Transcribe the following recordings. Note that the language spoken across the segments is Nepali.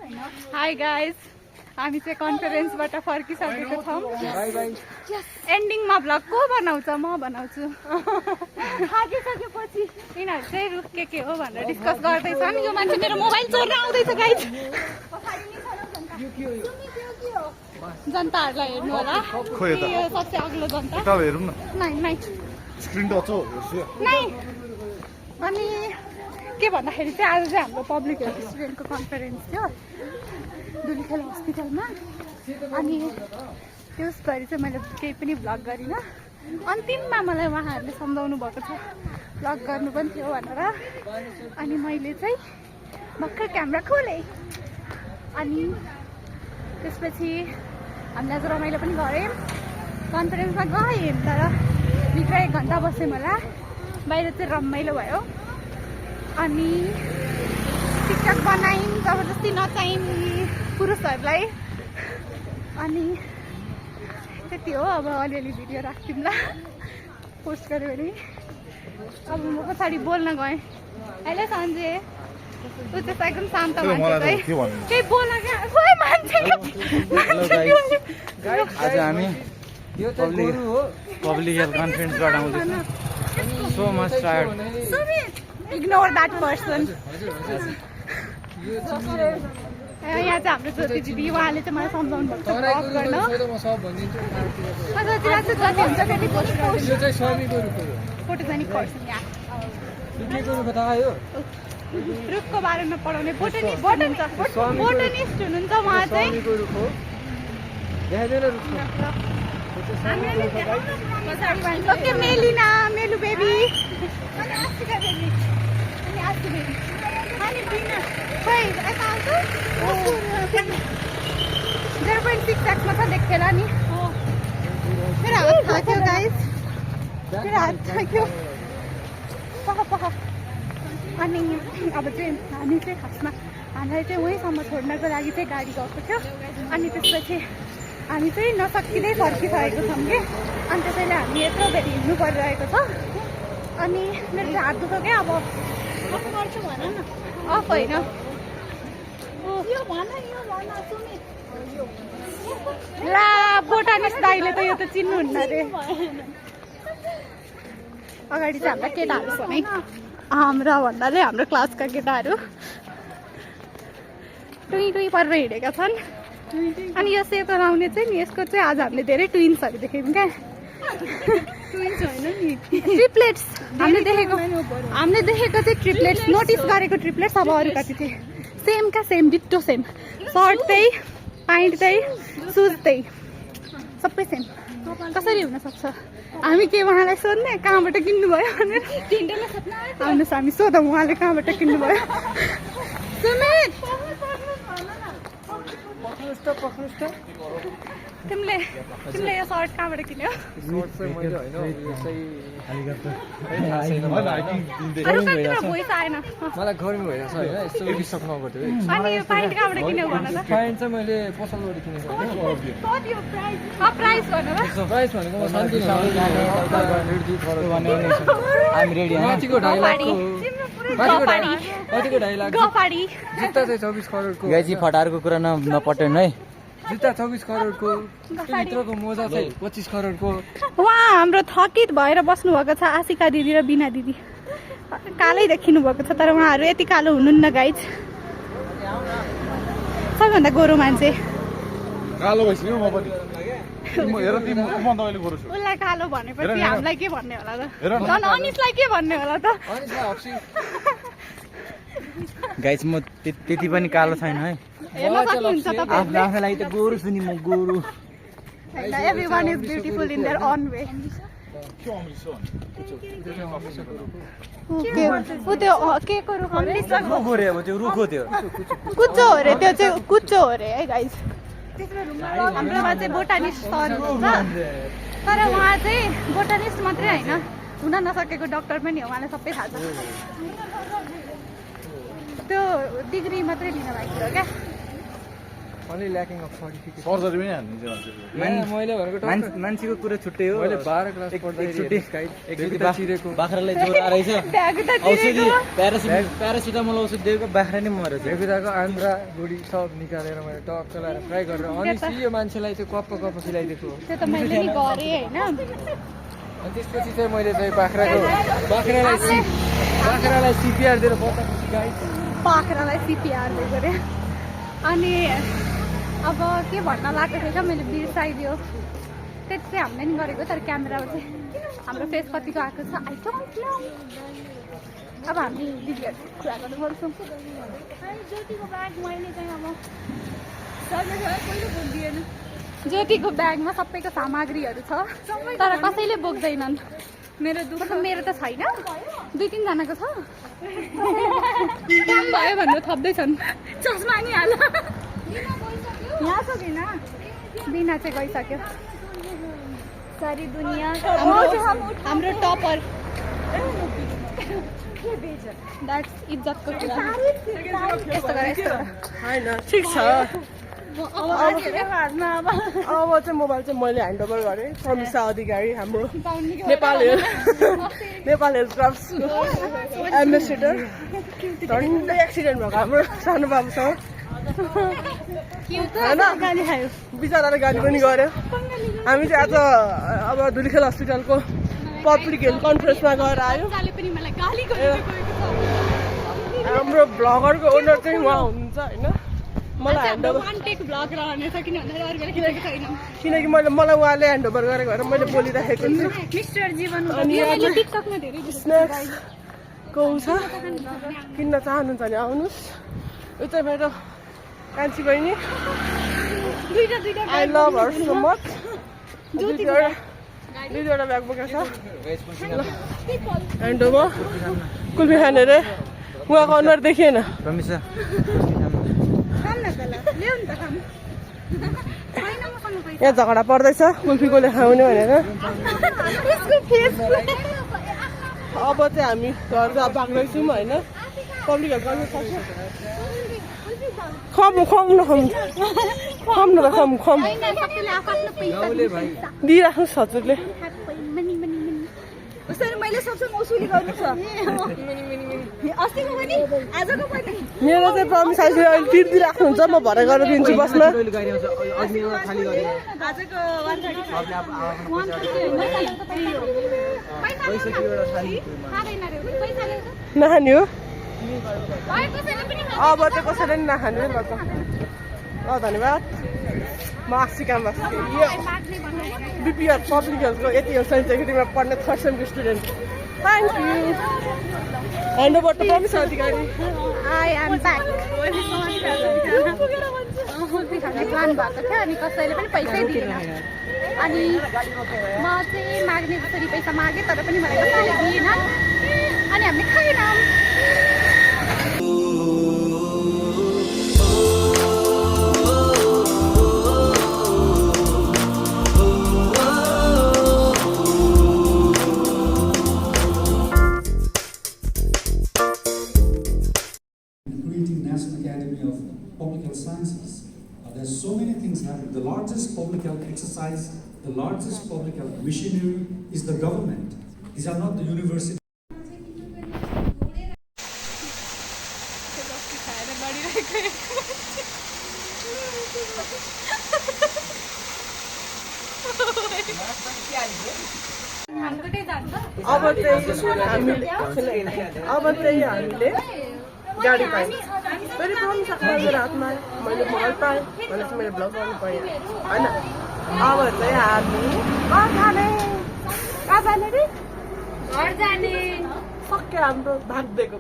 हाई गाइज, हामी चाहिँ कन्फरेन्सबाट फर्किसकेको छौँ। एन्डिङमा भ्लग को बनाउँछ? म बनाउँछु। थाकिसकेपछि यिनीहरू चाहिँ रुख के हो भनेर डिस्कस गर्दैछन्। यो मान्छे मेरो मोबाइल चोर्न आउँदैछ गाइज। जनताहरूलाई हेर्नु होला, यो सबसे अग्लो जनता। अनि के भन्दाखेरि चाहिँ आज चाहिँ हाम्रो पब्लिक हेल्थ स्टुडेन्टको कन्फरेन्स थियो दुलीखेल हस्पिटलमा। अनि त्यसभरि चाहिँ मैले केही पनि भ्लग गरिनँ। अन्तिममा मलाई उहाँहरूले सम्झाउनु भएको छ भ्लग गर्नु पनि थियो भनेर। अनि मैले चाहिँ भर्खर क्यामेरा खोलेँ। अनि त्यसपछि हामीले आज रमाइलो पनि गऱ्यौँ। कन्फरेन्समा गएँ तर भित्र 1 घन्टा बसेँ होला। बाहिर चाहिँ रमाइलो भयो। अनि टिकटक बनायौँ, जबरजस्ती नचायौँ पुरुषहरूलाई। अनि त्यति हो। अब अलिअलि भिडियो राख्दिउँला पोस्ट गऱ्यो भने। अब म पछाडि बोल्न गएँ। अहिले सन्जे ऊ त्यस्तो एकदम शान्त मान्छे चाहिँ केही बोल्न क्या खोइ मान्छे। आज हामी पब्लिक हेल्थ कन्फरेन्सबाट आउँदैछौँ। So much tired. Ignore that person. यहाँ चाहिँ हाम्रो ज्योति दिदी, उहाँले चाहिँ मलाई सम्झाउनु भएको छ भ्लग गर्न। जतिलाई चाहिँ जति हुन्छ त्यति पोस्ट गरिदिनु। फोटोजेनिक पर्सन यहाँ रुखको बारेमा पढाउने बोटनिस्ट हुनुहुन्छ उहाँ चाहिँ। ओके मेलिना, मेलु बेबी, अनि आस्तिका बेबी, अनि आस्ति बेबी, अनि बिना खोइ यता आउँछु 0.6x छ देखेला नि। मेरो हात थाक्यो गाइस, मेरो हात थाक्यो पख। अनि अब चाहिँ हामी चाहिँ खासमा हामीलाई चाहिँ वहीँसम्म छोड्नको लागि चाहिँ गाडी गएको थियो। अनि त्यसपछि हामी चाहिँ नसकिँदै फर्किसकेको छौँ कि। अनि त्यसैले हामी यत्रो बेर हिँड्नु परिरहेको छ। अनि मेरो चाहिँ हात दुख्यो क्या। अब अफ गर्छु भन न। अफ होइन ला बोटानिस्ट दाइले त यो त चिन्नुहुन्न अरे। अगाडि चाहिँ हाम्रा केटाहरू छ है। हाम्रा भन्नाले हाम्रो क्लासका केटाहरू टुई परेर हिँडेका छन्। अनि यो सेतो लाउने चाहिँ नि यसको चाहिँ आज हामीले धेरै ट्विन्सहरू देख्यौँ क्या। ट्विन्स होइन नि, ट्रिप्लेट्स हामीले देखेको चाहिँ ट्रिप्लेट्स, नोटिस गरेको ट्रिप्लेट्स। अब अरू कति थिए सेम क्या, सेम डिट्टो सेम। सर्ट त्यही, प्यान्ट त्यही, सुज त्यही, सबै सेम। कसरी हुनसक्छ? हामी के उहाँलाई सोध्ने कहाँबाट किन्नुभयो भनेर? आउनुहोस् हामी सोधौँ उहाँले कहाँबाट किन्नुभयो। सुमित तिमीले यो सर्ट कहाँबाट किन्यो? मलाई गर्मी भइरहेछ होइन, यस्तो डिस्टर्ब नगर्थ्यो है। अनि यो प्यान्ट कहाँबाट किन्यो भन त? प्यान्ट चाहिँ मैले पसलबाट किनेको होइन। प्राइस भन त। प्राइस भनेको म शान्ति माथिको 2.5 लाखको, माथिको 2.5 लाख जुत्ता चाहिँ 24 करोडको। गाइजी फटारको कुरा नपटेन है। जुत्ता 24 करोडको, भित्रको मोजा चाहिँ 25 करोडको। उहाँ हाम्रो थकित भएर बस्नु भएको छ आशिका दिदी र बिना दिदी। कालै देखिनु भएको छ तर उहाँहरू यति कालो हुनुहुन्न गाइज। सबैभन्दा गोरो मान्छे। कालो भइसक्यो म पनि। उसलाई कालो भनेपछि हामीलाई के भन्ने होला त? झन् अनिसलाई के भन्ने होला त? गाइज म त्यति पनि कालो छैन है। हेर्न सक्नुहुन्छ तपाईहरुले। आफूलाई त गोरु छु नि म, गोरु। Everyone is beautiful in their own way. के को रुख हो रे? रुखो रे, अब त्यो रुखो थियो। कुचो हो रे, त्यो चाहिँ कुचो हो रे है गाइज। हाम्रोमा चाहिँ बोटानिस्ट सर हुनुहुन्छ तर उहाँ चाहिँ बोटानिस्ट मात्रै होइन, हुन नसकेको डक्टर पनि हो। उहाँलाई सबै थाहा छ। त्यो डिग्री मात्रै लिन भएको थियो क्या। only lacking of certificate. Surgery पनि हान्दिन्छ मान्छेले मैले भनेको टक्क मान्छेको कुरा छुट्टै हो मैले 12 क्लास पढ्दाखेरि एकचोटि चिरेको बाख्रालाई ज्वरो आएछ औषधि प्यारासिटामोल औषधि दिएको बाख्रा नै मरेछ बेगुदाको आन्द्रा गुडी सब निकालेर मैले टक्क लगाएर फ्राई गरेर अनि सियो मान्छेलाई चाहिँ कप्प खिलाइदिएको त्यो त मैले नि गरेँ होइन अनि त्यसपछि चाहिँ मैले चाहिँ बाख्रालाई सिपिआर दिएर बचाएको सिकाएँ बाख्रालाई सिपिआर गरेँ अनि अब के भन्न लागेको थियो मैले बिर्साइदियो त्यति चाहिँ हामीले नि गरेको तर क्यामेरामा चाहिँ हाम्रो फेस कतिको आएको छ आई डोन्ट नो अब हामी दिदीहरू कुरा गर्नुपर्छौँ ज्योतिको ब्याग मैले चाहिँ अब ज्योतिको ब्यागमा सबैको सामग्रीहरू छ तर कसैले बोक्दैनन् मेरो त छैन 2-3 जनाको छ काम भयो भनेर थप्दैछन् चस्मा नि हाल यहाँ छ बिना चाहिँ गइसक्यो सारी दुनिया हाम्रो टपर द्याट्स इज्जतको कुरा यस्तो होइन ठिक छ अब चाहिँ मोबाइल चाहिँ मैले ह्यान्डओभर गरेँ प्रमिसा अधिकारी हाम्रो नेपाल हेल्थ क्लब्सको एम्बेसेडर झन्डै एक्सिडेन्ट भएको हाम्रो सानो बाबुसँग होइन बिचराले गाली पनि गर्यो हामी चाहिँ आज अब धुलीखेल हस्पिटलको पब्लिक हेल्थ कन्फरेन्समा गएर आयो हाम्रो भ्लगरको ओनर चाहिँ उहाँ हुनुहुन्छ होइन मलाई ह्यान्डओभर किनकि मलाई उहाँले ह्यान्डओभर गरेको भएर मैले बोलिराखेको छु अनि स्न्याक्सको छ किन्न चाहनुहुन्छ भने आउनुहोस् यो चाहिँ मेरो कान्छी बहिनी I love her so much दुईवटा ब्याग बोकेको छ ह्यान्डओभर कुल्फी खाने रे उहाँको अनुहार देखिएन यहाँ झगडा पर्दैछ कुल्फी कसले खाउने भनेर अब चाहिँ हामी घर भाग्दैछौँ होइन पब्लिक हेल्थ खम दिइराख्नुहोस् हजुरले मैले सबसँग उसुली गर्नु छ मेरो चाहिँ प्रमिस अहिले तिर्दिराख्नुहुन्छ म भरे गरेर दिन्छु बसमा नखाने हो अब चाहिँ कसैले पनि नखाने ल त ल धन्यवाद म आसी काम बिपिआर पब्लिक हेल्थको यति हो साइन्स एकाडेमीमा पढ्ने 3rd सेमको स्टुडेन्ट थ्याङ्क यू ह्यान्डओभर त Pramish Adhikari I am back खाने प्लान भएको थियो अनि कसैले पनि पैसै दिएन अनि म चाहिँ माग्ने जसरी पैसा मागेँ तर पनि मलाई कसैले दिएन अनि हामीले खाएनौँ Public health sciences. There's so many things happening. The largest public health exercise, the largest public health missionary is the government. These are not the universities. अब चाहिँ हामीले गाडी पाएँ फेरि पाउनु सक्छ मेरो हातमा मैले मोबाइल पाएँ भनेपछि मैले भ्लग गर्नु पाएँ होइन अब चाहिँ हामी कहाँ जाने रे घर जाने सक्यो हाम्रो भाग्दिएको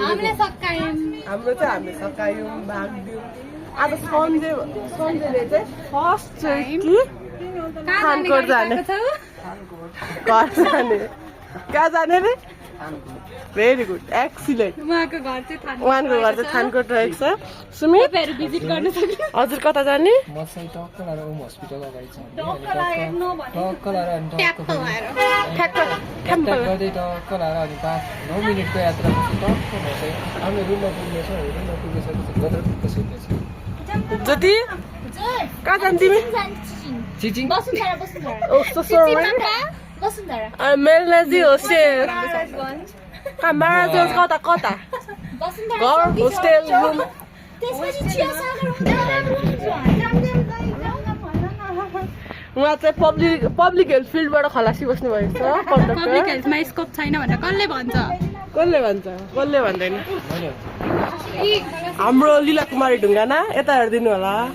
हामीले सकायौँ हाम्रो चाहिँ हामीले सकायौँ भाग्दियौँ अब सन्जेले चाहिँ फर्स्ट चाहिँ कि खानकोट जाने घर जाने कहाँ जाने रे भेरी गुड एक्सिलेन्ट उहाँको घर चाहिँ थानकोट रहेको छ सुमित भिजिट गर्न सक्यो हजुर कता जाने म चाहिँ टक्क लाएर ओम हस्पिटल अगाडि छ टक्क लाएर अनि ट्याप्प भएर गर्दै टक्क लाएर अनि 5-9 मिनटको यात्रा टक्क भएपछि हामी रुममा पुग्नेछौँ रुममा पुगिसकेपछि गत्र पुग्न सक्नेछ ज्योति कहाँ जान्छ तिमी चिचिङ कस्तो सोर मेलनाजी होस्टेल कहाँ महाराजगञ्ज कता कता घर होस्टेल रुम उहाँ चाहिँ पब्लिक हेल्थ फिल्डबाट खलासी बस्नु भएको छ पब्लिक हेल्थमा स्कोप छैन भनेर कसले भन्छ कसले भन्छ कसले भन्दैन हाम्रो लीला कुमारी ढुङ्गाना यता हेरिदिनु होला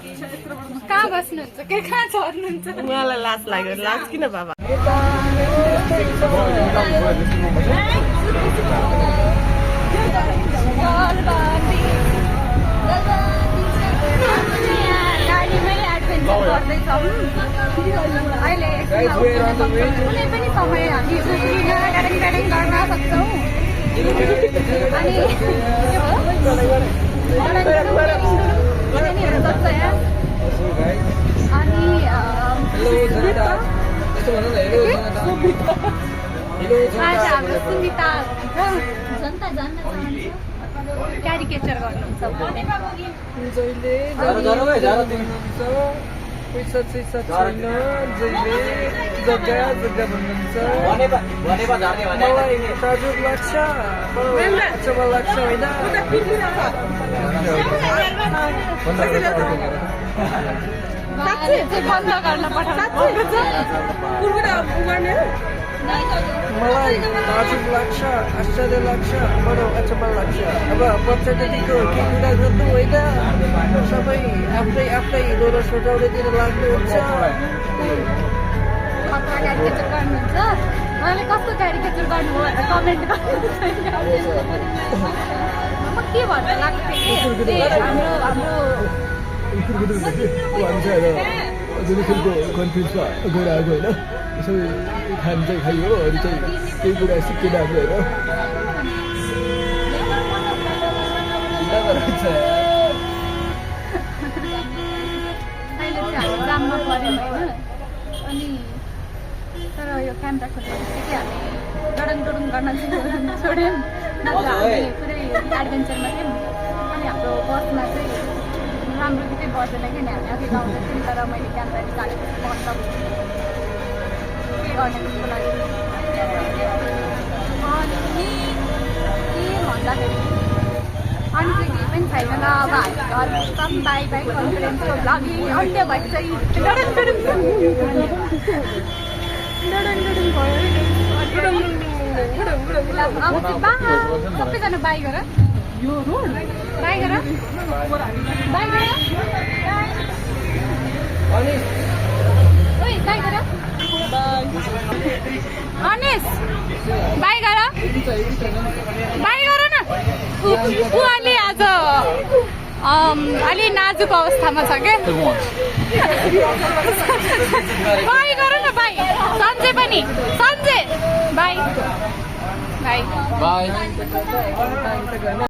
कहाँ बस्नुहुन्छ के कहाँ चढ्नुहुन्छ उहाँलाई लाज लाग्यो लाज किन बाबा गाडीमै एडभेन्चर गर्दैछौँ अहिले कुनै पनि समय हामी उफ्रिन गाडङ गाडङ गर्न सक्छौँ अनि आज हाम्रो सुनिता क्यारिकेचर गर्नुहुन्छ पैसा छैन जहिले जग्गा जग्गा भन्नुहुन्छ मलाई ताजुब लाग्छ चबा लाग्छ होइन बन्द गर्न मलाई ताजुब लाग्छ आश्चर्य लाग्छ बडो अचम्म लाग्छ अब बच्चादेखिको के कुरा गर्नु होइन सबै आफ्नै आफ्नै डोरो सजाउनेतिर लाग्नुहुन्छ क्यारिकेचर गर्नुहुन्छ उहाँले कस्तो क्यारिकेचर गर्नुभयो भनेर कमेन्ट गर्नुहुन्छ म के भन्न लाग्छ हाम्रो कन्फ्युजमा गएर आएको होइन सबै खान चाहिँ खाइयो अरू चाहिँ केही कुरा सिकेन हाम्रो होइन अहिले चाहिँ हामी जाममा पऱ्यौँ होइन अनि तर यो क्यामेरा खोलेपछि हामी डडङ डडुङ गर्न छोड्यौँ नत्र हामी पुरै एडभेन्चरमा थियौँ अनि हाम्रो बसमा चाहिँ राम्रो गीतै बस्दैन कि हामी अघि गाउँदैथ्यौँ तर मैले क्यामेरा निकालेपछि बन्द के गर्ने त्यसको लागि अनि के भन्दाखेरि अनि चाहिँ केही पनि छैन ल अब हामी सब बाई बाई कन्फरेन्सको लागि अन्त्य भएको चाहिँ डडङ डडुङ भयो अब चाहिँ सबैजना बाई गर बाई गर बाई गर ओइ बाई गर अनिस बाई गर बाई गर न ऊ अलि आज अलि नाजुक अवस्थामा छ क्या बाई गर न बाई सन्जे पनि सन्जे बाई बाई